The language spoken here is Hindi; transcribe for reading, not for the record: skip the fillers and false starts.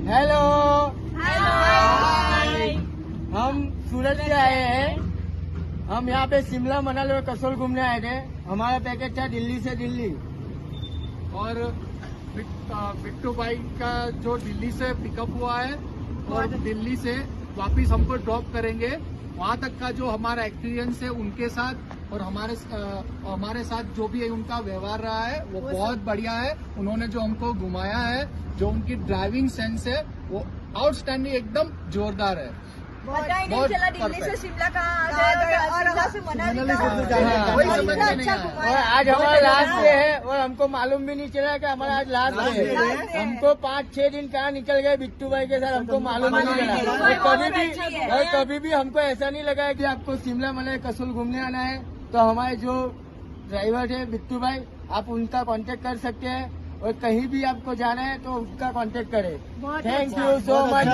हेलो, हाय। हम सूरत से आए हैं। हम यहाँ पे शिमला मनाली और कसोल घूमने आए थे। हमारा पैकेज था दिल्ली से दिल्ली। और बिट्टू भाई का जो दिल्ली से पिकअप हुआ है और दिल्ली से वापिस हमको ड्रॉप करेंगे। वहाँ तक का जो हमारा एक्सपीरियंस है उनके साथ और हमारे साथ जो भी उनका व्यवहार रहा है वो बहुत बढ़िया है। उन्होंने जो हमको घुमाया है, जो उनकी ड्राइविंग सेंस है वो आउटस्टैंडिंग, एकदम जोरदार है। पता ही नहीं बहुत चला दिल्ली से perfect। शिमला कहाँ आ गए और वहाँ से मनाली वही समझ में नहीं आया। और आज हमारा लास्ट डे है और हमको मालूम भी नहीं चला कि हमारा आज लास्ट डे है। हमको 5-6 दिन कहाँ निकल गए बिट्टू भाई के साथ, हमको मालूम भी नहीं चला। और कभी भी हमको ऐसा नहीं लगा है कि आपको शिमला मनाली कसोल घूमने आना है तो हमारे जो ड्राइवर है बिट्टू भाई, आप उनका कांटेक्ट कर सकते हैं। और कहीं भी आपको जाना है तो उसका कांटेक्ट करें। Thank you so much.